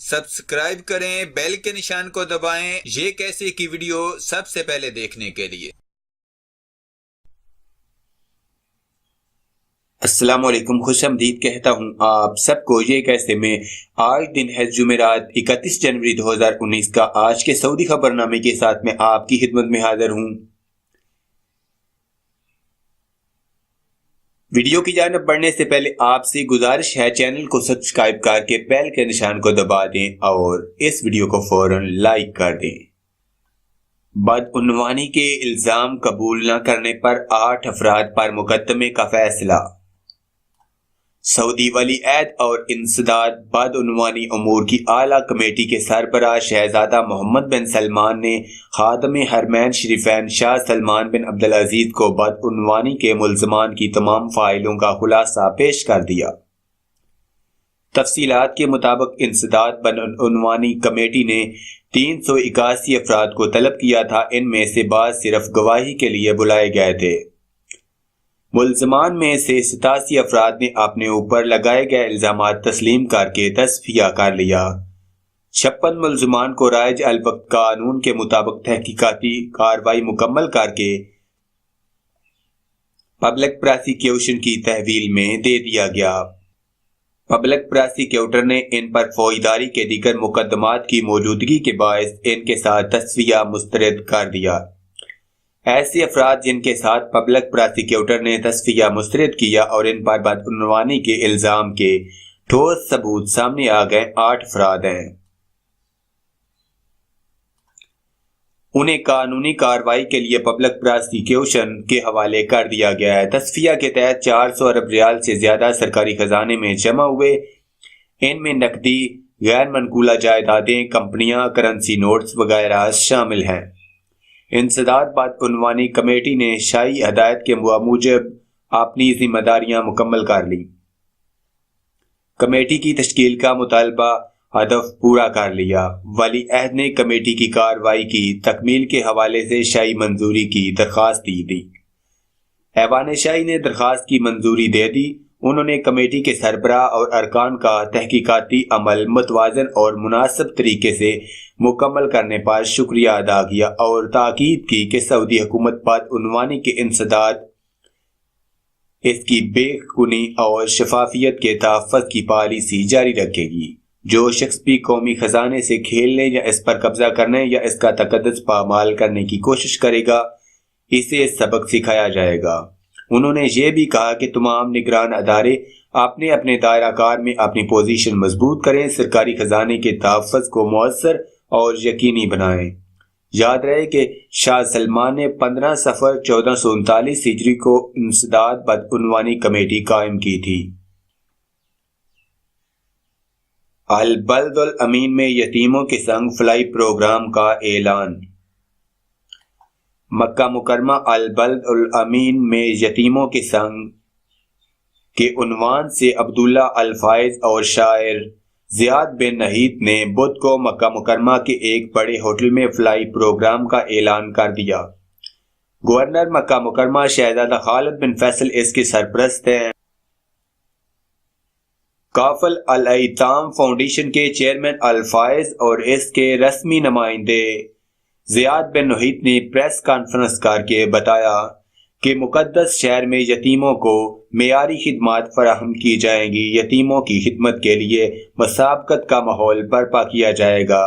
Subscribe کریں، بیل کے نشان کو دبائیں یہ کیسے کی ویڈیو سب سے پہلے دیکھنے کے لیے۔ السلام علیکم، خوش آمدید کہتا ہوں آپ سب کو یہ کیسے میں۔ آج دن ہے جمعرات 31 جنوری 2019 کا۔ آج کے سعودی خبر نامے کے ساتھ میں آپ کی خدمت میں حاضر ہوں۔ ویڈیو کی جانب بڑھنے سے پہلے آپ سے گزارش ہے چینل کو سبسکرائب کر کے بیل کے نشان کو دبا دیں اور اس ویڈیو کو فوراً لائک کر دیں۔ بدعنوانی کے الزام قبول نہ کرنے پر 8 افراد پر مقدمے کا فیصلہ۔ سعودی ولی عہد اور انسداد بدعنوانی امور کی اعلیٰ کمیٹی کے سربراہ شہزادہ محمد بن سلمان نے خادم حرمین شریفین شاہ سلمان بن عبدالعزیز کو بدعنوانی کے ملزمان کی تمام فائلوں کا خلاصہ پیش کر دیا۔ تفصیلات کے مطابق انسداد بدعنوانی کمیٹی نے 381 افراد کو طلب کیا تھا، ان میں سے بعض صرف گواہی کے لیے بلائے گئے تھے۔ ملزمان میں سے 87 افراد نے اپنے اوپر لگائے گئے الزامات تسلیم کر کے تصفیہ کر لیا۔ 56 ملزمان کو رائج الوقت قانون کے مطابق تحقیقاتی کارروائی مکمل کر کے پبلک پراسیکیوشن کی تحویل میں دے دیا گیا۔ پبلک پراسیکیوٹر نے ان پر فوجداری کے دیگر مقدمات کی موجودگی کے باعث ان کے ساتھ تصفیہ مسترد کر دیا۔ ایسے افراد جن کے ساتھ پبلک پراسیکیوٹر نے تصفیہ مسترد کیا اور ان پر بدعنوانی کے الزام کے ٹھوس ثبوت سامنے آ گئے 8 افراد ہیں۔ انہیں قانونی کارروائی کے لیے پبلک پراسیکیوشن کے حوالے کر دیا گیا ہے۔ تصفیہ کے تحت 400 ارب ریال سے زیادہ سرکاری خزانے میں جمع ہوئے، ان میں نقدی، غیر منقولہ جائیدادیں، کمپنیاں، کرنسی نوٹس وغیرہ شامل ہیں۔ انسداد بدعنوانی کمیٹی نے شاہی ہدایت کے موجب اپنی ذمہ داریاں مکمل کر لیں۔ کمیٹی کی تشکیل کا مطالبہ ہدف پورا کر لیا۔ ولی عہد نے کمیٹی کی کارروائی کی تکمیل کے حوالے سے شاہی منظوری کی درخواست دی۔ ایوان شاہی نے درخواست کی منظوری دے دی۔ انہوں نے کمیٹی کے سربراہ اور ارکان کا تحقیقاتی عمل متوازن اور مناسب طریقے سے مکمل کرنے پر شکریہ ادا کیا اور تاکید کی کہ سعودی حکومت بدعنوانی کے انسداد، اس کی بے خونی اور شفافیت کے تحفظ کی پالیسی جاری رکھے گی۔ جو شخص بھی قومی خزانے سے کھیلنے یا اس پر قبضہ کرنے یا اس کا تقدس پامال کرنے کی کوشش کرے گا، اسے سبق سکھایا جائے گا۔ انہوں نے یہ بھی کہا کہ تمام نگران ادارے اپنے اپنے دائرہ کار میں اپنی پوزیشن مضبوط کریں، سرکاری خزانے کے تحفظ کو مؤثر اور یقینی بنائیں۔ یاد رہے کہ شاہ سلمان نے 15 صفر 1439 ہجری کو انسداد بدعنوانی کمیٹی قائم کی تھی۔ البلد الامین میں یتیموں کے سنگ فلائی پروگرام کا اعلان۔ مکہ مکرمہ البلد الامین میں یتیموں کے سنگ کے عنوان سے عبداللہ الفائز اور شاعر زیاد بن نحید نے بدھ کو مکہ مکرمہ کے ایک بڑے ہوٹل میں فلائی پروگرام کا اعلان کر دیا۔ گورنر مکہ مکرمہ شہزادہ خالد بن فیصل اس کے سرپرست ہیں۔ کافل الایتام فاؤنڈیشن کے چیئرمین الفائز اور اس کے رسمی نمائندے زیاد بن نحید نے پریس کانفرنس کر کے بتایا کہ مقدس شہر میں یتیموں کو معیاری خدمات فراہم کی جائیں گی۔ یتیموں کی خدمت کے لیے مسابقت کا ماحول برپا کیا جائے گا۔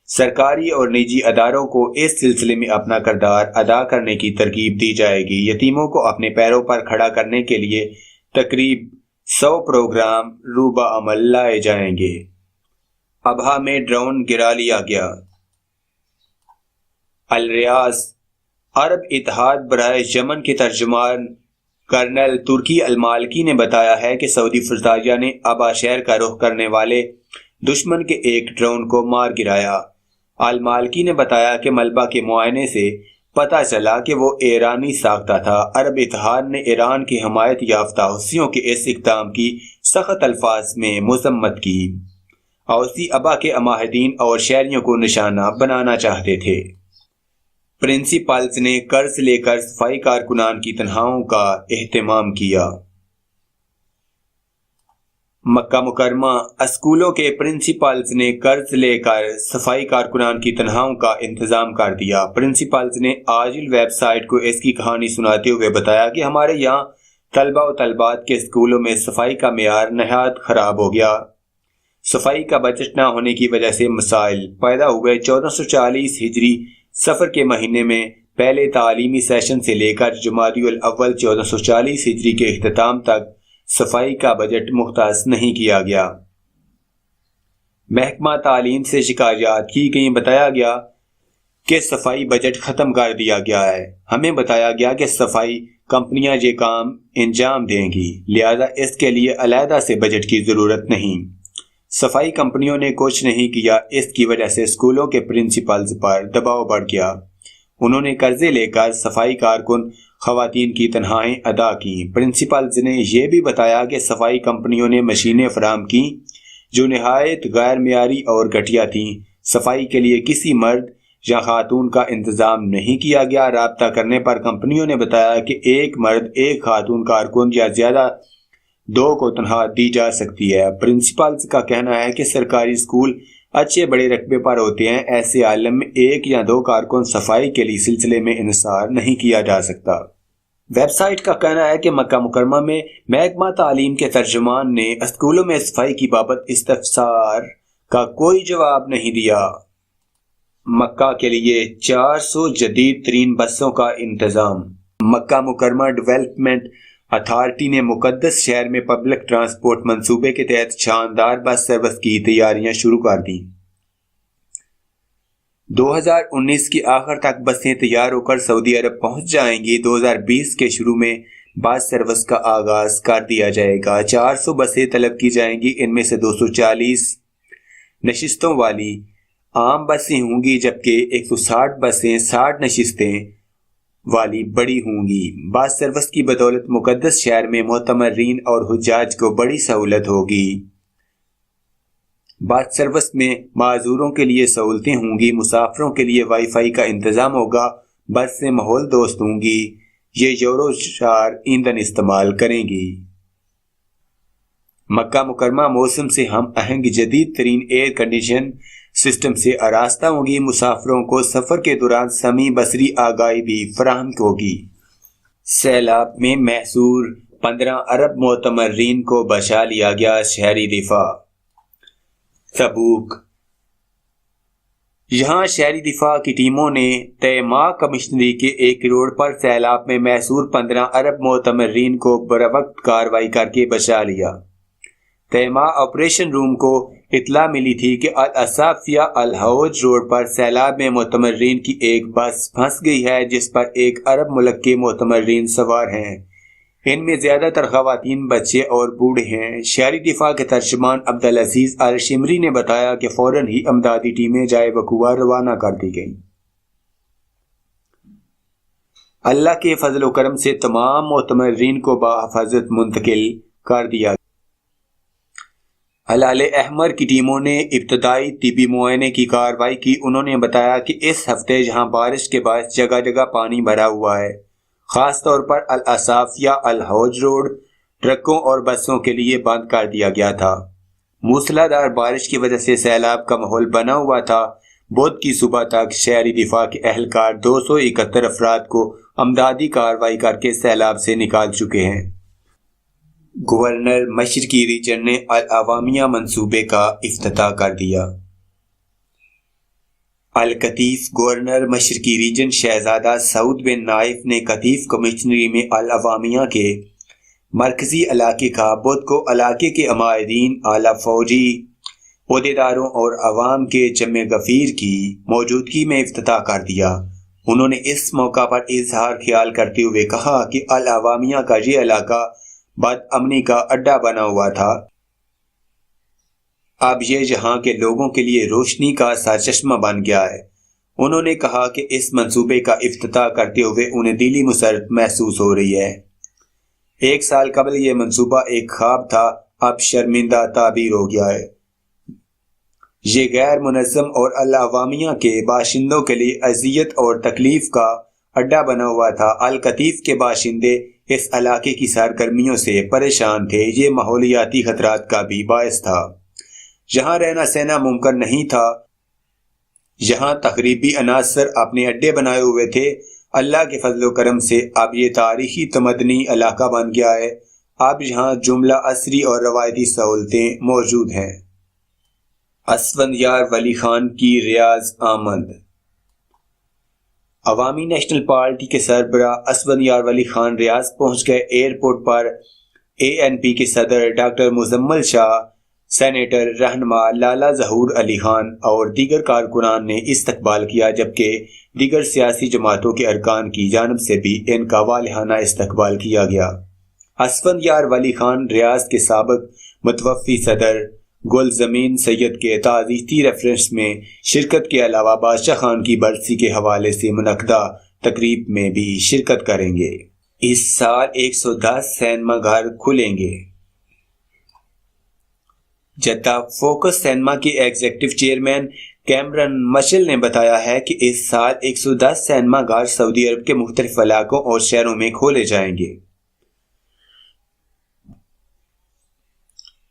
سرکاری اور نجی اداروں کو اس سلسلے میں اپنا کردار ادا کرنے کی ترغیب دی جائے گی۔ یتیموں کو اپنے پیروں پر کھڑا کرنے کے لیے تقریب 100 پروگرام روبہ عمل لائے جائیں گے۔ ابہا میں ڈرون گرا لیا گیا۔ الریاض عرب اتحاد برائے یمن کے ترجمان کرنل ترکی المالکی نے بتایا ہے کہ سعودی فضائیہ نے ابہا شہر کا رخ کرنے والے دشمن کے ایک ڈرون کو مار گرایا۔ المالکی نے بتایا کہ ملبہ کے معائنے سے پتہ چلا کہ وہ ایرانی ساختہ تھا۔ عرب اتحاد نے ایران کی حمایت یافتہ حوثیوں کے اس اقدام کی سخت الفاظ میں مذمت کی۔ حوثی ابہا کے معاہدین اور شہریوں کو نشانہ بنانا چاہتے تھے۔ پرنسپلز نے قرض لے کر صفائی کارکنان کی تنخواہوں کا اہتمام کیا۔ مکہ مکرمہ اسکولوں کے پرنسپلز نے قرض لے کر صفائی کارکنان کی تنخواہوں کا انتظام کر دیا۔ پرنسپلز نے آجل ویب سائٹ کو اس کی کہانی سناتے ہوئے بتایا کہ ہمارے یہاں طلبہ و طالبات کے اسکولوں میں صفائی کا معیار نہایت خراب ہو گیا۔ صفائی کا بجٹ نہ ہونے کی وجہ سے مسائل پیدا ہوئے۔ 1440 ہجری سفر کے مہینے میں پہلے تعلیمی سیشن سے لے کر جمادی الاول 1440 ہجری کے اختتام تک صفائی کا بجٹ مختص نہیں کیا گیا۔ محکمہ تعلیم سے شکایات کی گئی، بتایا گیا کہ صفائی بجٹ ختم کر دیا گیا ہے۔ ہمیں بتایا گیا کہ صفائی کمپنیاں یہ کام انجام دیں گی، لہذا اس کے لیے علیحدہ سے بجٹ کی ضرورت نہیں۔ صفائی کمپنیوں نے کچھ نہیں کیا، اس کی وجہ سے اسکولوں کے پرنسپلز پر دباؤ بڑھ گیا۔ انہوں نے قرضے لے کر صفائی کارکن خواتین کی تنخواہیں ادا کیں۔ پرنسپلز نے یہ بھی بتایا کہ صفائی کمپنیوں نے مشینیں فراہم کیں جو نہایت غیر معیاری اور گھٹیا تھیں۔ صفائی کے لیے کسی مرد یا خاتون کا انتظام نہیں کیا گیا۔ رابطہ کرنے پر کمپنیوں نے بتایا کہ ایک مرد ایک خاتون کارکن یا زیادہ 2 کو تنخواہ دی جا سکتی ہے۔ پرنسپلز کا کہنا ہے کہ سرکاری اسکول اچھے بڑے رقبے پر ہوتے ہیں، ایسے عالم میں 1 یا 2 کارکن صفائی کے لیے سلسلے میں انحصار نہیں کیا جا سکتا۔ ویب سائٹ کا کہنا ہے کہ مکہ مکرمہ میں محکمہ تعلیم کے ترجمان نے اسکولوں میں صفائی کی بابت استفسار کا کوئی جواب نہیں دیا۔ مکہ کے لیے 400 جدید ترین بسوں کا انتظام۔ مکہ مکرمہ ڈیولپمنٹ اتھارٹی نے مقدس شہر میں پبلک ٹرانسپورٹ منصوبے کے تحت شاندار بس سروس کی تیاریاں شروع کر دیں۔ 2019 کی آخر تک بسیں تیار ہو کر سعودی عرب پہنچ جائیں گی۔ 2020 کے شروع میں بس سروس کا آغاز کر دیا جائے گا۔ 400 بسیں طلب کی جائیں گی، ان میں سے 240 نشستوں والی عام بسیں ہوں گی، جبکہ 160 بسیں 60 نشستیں والی بڑی ہوں گی۔ بس سروس کی بدولت مقدس شہر میں معتمرین اور حجاج کو بڑی سہولت ہوگی۔ بس سروس میں معذوروں کے لیے سہولتیں ہوں گی، مسافروں کے لیے وائی فائی کا انتظام ہوگا، بس سے ماحول دوست ہوں گی، یہ یورو 4 ایندھن استعمال کریں گی۔ مکہ مکرمہ موسم سے ہم آہنگ جدید ترین ایئر کنڈیشن سسٹم سے آراستہ ہوں گی۔ مسافروں کو سفر کے دوران سمیع بصری آگاہی بھی فراہم ہوگی۔ سیلاب میں محصور 15 ارب معتمرین کو بچا لیا گیا، شہری دفاع۔ تبوک۔ یہاں شہری دفاع کی ٹیموں نے تیماء کمشنری کے ایک روڈ پر سیلاب میں محصور 15 ارب معتمرین کو بروقت کارروائی کر کے بچا لیا۔ تیماء آپریشن روم کو اطلاع ملی تھی کہ الاصافیہ الحوج روڈ پر سیلاب میں معتمرین کی ایک بس پھنس گئی ہے، جس پر 1 ارب ملک کے معتمرین سوار ہیں۔ ان میں زیادہ تر خواتین، بچے اور بوڑھے ہیں۔ شہری دفاع کے ترجمان عبدالعزیز الشمری نے بتایا کہ فوراً ہی امدادی ٹیمیں جائے وقوع روانہ کر دی گئیں۔ اللہ کے فضل و کرم سے تمام معتمرین کو بحفاظت منتقل کر دیا گیا۔ ہلال احمر کی ٹیموں نے ابتدائی طبی معائنے کی کارروائی کی۔ انہوں نے بتایا کہ اس ہفتے جہاں بارش کے باعث جگہ جگہ پانی بھرا ہوا ہے، خاص طور پر الاصافیہ الحوج روڈ ٹرکوں اور بسوں کے لیے بند کر دیا گیا تھا۔ موسلادھار بارش کی وجہ سے سیلاب کا ماحول بنا ہوا تھا۔ بدھ کی صبح تک شہری دفاع کے اہلکار 271 افراد کو امدادی کارروائی کر کے سیلاب سے نکال چکے ہیں۔ گورنر مشرقی ریجن نے العوامیہ منصوبے کا افتتاح کر دیا۔ القطیف گورنر مشرقی ریجن شہزادہ سعود بن نائف نے قطیف کمشنری میں العوامیہ کے مرکزی علاقے کا بدھ کو علاقے کے عمائدین، اعلیٰ فوجی عہدیداروں اور عوام کے جمع غفیر کی موجودگی میں افتتاح کر دیا۔ انہوں نے اس موقع پر اظہار خیال کرتے ہوئے کہا کہ العوامیہ کا یہ علاقہ بد امنی کا اڈا بنا ہوا تھا، اب یہ یہاں کے لوگوں کے لیے روشنی کا سرچشمہ بن گیا ہے۔ انہوں نے کہا کہ اس منصوبے کا افتتاح کرتے ہوئے انہیں دلی مسرت محسوس ہو رہی ہے۔ 1 سال قبل یہ منصوبہ ایک خواب تھا، اب شرمندہ تعبیر ہو گیا ہے۔ یہ غیر منظم اور العوامیہ کے باشندوں کے لیے اذیت اور تکلیف کا اڈا بنا ہوا تھا۔ القطیف کے باشندے اس علاقے کی سرگرمیوں سے پریشان تھے۔ یہ ماحولیاتی خطرات کا بھی باعث تھا۔ یہاں رہنا سہنا ممکن نہیں تھا۔ یہاں تخریبی عناصر اپنے اڈے بنائے ہوئے تھے۔ اللہ کے فضل و کرم سے اب یہ تاریخی تمدنی علاقہ بن گیا ہے۔ اب یہاں جملہ عصری اور روایتی سہولتیں موجود ہیں۔ اسفندیار ولی خان کی ریاض آمد۔ عوامی نیشنل پارٹی کے سربراہ اسفندیار ولی خان ریاض پہنچ گئے۔ ایئرپورٹ پر ANP کے صدر ڈاکٹر مزمل شاہ، سینیٹر رہنما لالا ظہور علی خان اور دیگر کارکنان نے استقبال کیا، جبکہ دیگر سیاسی جماعتوں کے ارکان کی جانب سے بھی ان کا والہانہ استقبال کیا گیا۔ اسفندیار ولی خان ریاض کے سابق متوفی صدر گل زمین سید کے تعزیتی ریفرنس میں شرکت کے علاوہ بادشاہ خان کی برسی کے حوالے سے منعقدہ تقریب میں بھی شرکت کریں گے۔ اس سال 110 سینما گھر کھلیں گے۔ جدہ فوکس سینما کے ایگزیکٹو چیئرمین کیمرن مچل نے بتایا ہے کہ اس سال 110 سینما گھر سعودی عرب کے مختلف علاقوں اور شہروں میں کھولے جائیں گے۔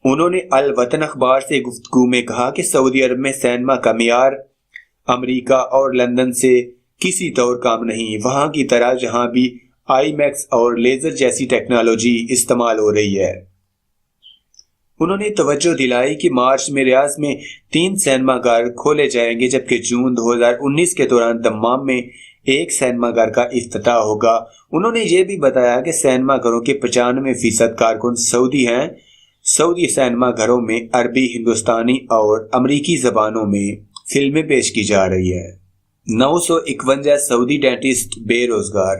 انہوں نے الوطن اخبار سے گفتگو میں کہا کہ سعودی عرب میں سینما کا معیار امریکہ اور لندن سے کسی طور کم نہیں۔ وہاں کی طرح جہاں بھی آئی میکس اور لیزر جیسی ٹیکنالوجی استعمال ہو رہی ہے۔ انہوں نے توجہ دلائی کہ مارچ میں ریاض میں 3 سینما گھر کھولے جائیں گے، جبکہ جون 2019 کے دوران دمام میں 1 سینما گھر کا افتتاح ہوگا۔ انہوں نے یہ بھی بتایا کہ سینما گھروں کے 95% کارکن سعودی ہیں۔ سعودی سینما گھروں میں عربی، ہندوستانی اور امریکی زبانوں میں فلمیں پیش کی جا رہی ہے۔ 951 سعودی ڈینٹسٹ بے روزگار۔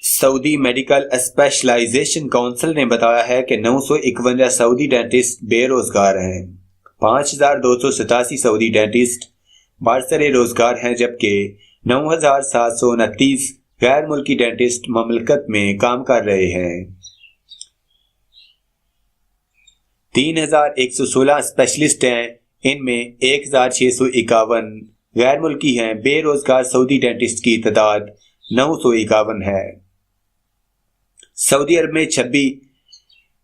سعودی میڈیکل اسپیشلائزیشن کونسل نے بتایا ہے کہ 951 سعودی ڈینٹسٹ بے روزگار ہیں۔ 5287 سعودی ڈینٹسٹ برسر روزگار ہیں، جبکہ 9729 غیر ملکی ڈینٹسٹ مملکت میں کام کر رہے ہیں۔ 3116 اسپیشلسٹ ہیں، ان میں 1651 غیر ملکی ہیں۔ بے روزگار سعودی ڈینٹسٹ کی تعداد 951 ہے۔ سعودی عرب میں 26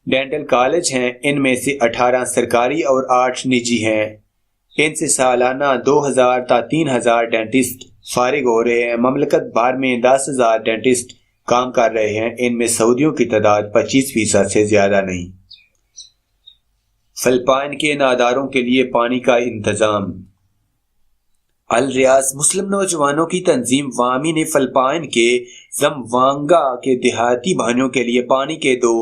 ڈینٹل کالج ہیں، ان میں سے 18 سرکاری اور 8 نجی ہیں۔ ان سے سالانہ 2000 تا 3000 ڈینٹسٹ فارغ ہو رہے ہیں۔ مملکت بھر میں 10,000 ڈینٹسٹ کام کر رہے ہیں، ان میں سعودیوں کی تعداد 25% سے زیادہ نہیں۔ فلپائن کے ناداروں کے لیے پانی کا انتظام۔ الریاض مسلم نوجوانوں کی تنظیم وامی نے فلپائن کے زموانگا کے دیہاتی بھائیوں کے لیے پانی کے 2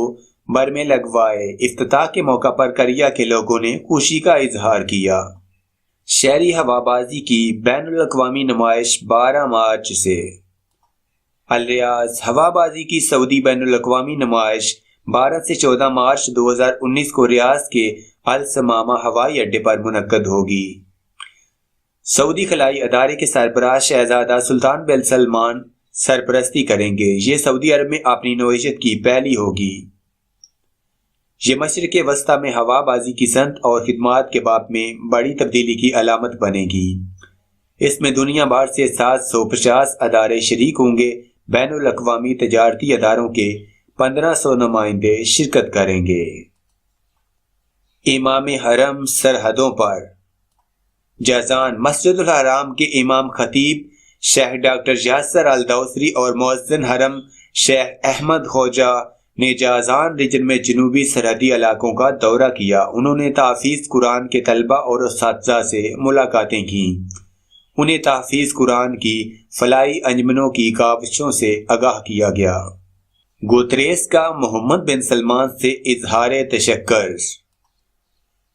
برمیں لگوائے۔ افتتاح کے موقع پر کریا کے لوگوں نے خوشی کا اظہار کیا۔ شہری ہوا بازی کی بین الاقوامی نمائش 12 مارچ سے۔ الریاض ہوا بازی کی سعودی بین الاقوامی نمائش 12 سے 14 مارچ 2019 کو ریاض کے السمامہ ہوائی اڈے پر منعقد ہوگی۔ سعودی خلائی ادارے کے سربراہ شہزادہ سلطان بن سلمان سرپرستی کریں گے۔ یہ سعودی عرب میں اپنی نوعیت کی پہلی ہوگی۔ یہ مشرق وسطیٰ میں ہوا بازی کی صنعت اور خدمات کے باب میں بڑی تبدیلی کی علامت بنے گی۔ اس میں دنیا بھر سے 750 ادارے شریک ہوں گے۔ بین الاقوامی تجارتی اداروں کے 1500 نمائندے شرکت کریں گے۔ امام حرم سرحدوں پر۔ جازان مسجد الحرام کے امام خطیب شیخ ڈاکٹر یاسر الدوسری اور مؤذن حرم شیخ احمد خوجہ نے جازان ریجن میں جنوبی سرحدی علاقوں کا دورہ کیا۔ انہوں نے تحفیظ قرآن کے طلبہ اور اساتذہ سے ملاقاتیں کیں۔ انہیں تحفیظ قرآن کی فلاحی انجمنوں کی کاوشوں سے آگاہ کیا گیا۔ گوتریس کا محمد بن سلمان سے اظہار تشکر۔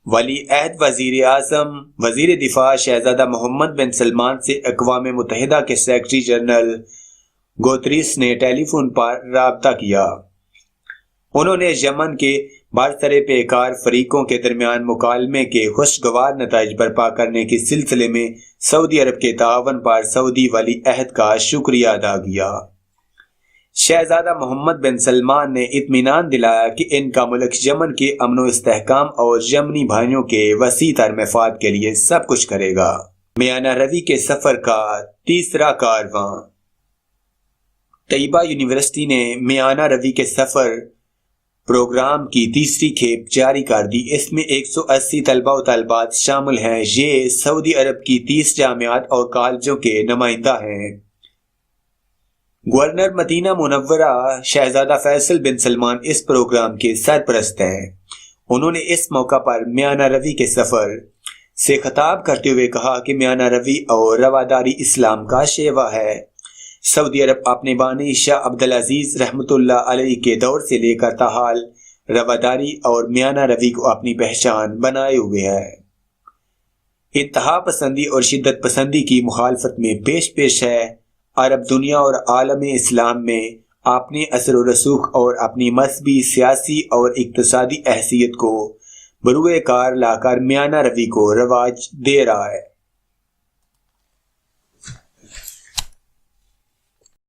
ولی عہد وزیر اعظم وزیر دفاع شہزادہ محمد بن سلمان سے اقوام متحدہ کے سیکرٹری جنرل گوتریس نے ٹیلی فون پر رابطہ کیا۔ انہوں نے یمن کے برسر پیکار فریقوں کے درمیان مکالمے کے خوشگوار نتائج برپا کرنے کے سلسلے میں سعودی عرب کے تعاون پر سعودی ولی عہد کا شکریہ ادا کیا۔ شہزادہ محمد بن سلمان نے اطمینان دلایا کہ ان کا ملک یمن کے امن و استحکام اور یمنی بھائیوں کے وسیع تر مفاد کے لیے سب کچھ کرے گا۔ میانہ روی کے سفر کا تیسرا کارواں۔ طیبہ یونیورسٹی نے میانہ روی کے سفر پروگرام کی تیسری کھیپ جاری کر دی۔ اس میں 180 طلبہ و طالبات شامل ہیں۔ یہ سعودی عرب کی 30 جامعات اور کالجوں کے نمائندہ ہیں۔ گورنر مدینہ منورہ شہزادہ فیصل بن سلمان اس پروگرام کے سرپرست ہیں۔ انہوں نے اس موقع پر میانہ روی کے سفر سے خطاب کرتے ہوئے کہا کہ میانہ روی اور رواداری اسلام کا شیوا ہے۔ سعودی عرب اپنے بانی شاہ عبدالعزیز رحمۃ اللہ علیہ کے دور سے لے کر تاحال رواداری اور میانہ روی کو اپنی پہچان بنائے ہوئے ہے۔ انتہا پسندی اور شدت پسندی کی مخالفت میں پیش ہے۔ عرب دنیا اور عالم اسلام میں اپنے اثر و رسوخ اور اپنی مذہبی، سیاسی اور اقتصادی حیثیت کو بروئے کار لا کر میانہ روی کو رواج دے رہا ہے۔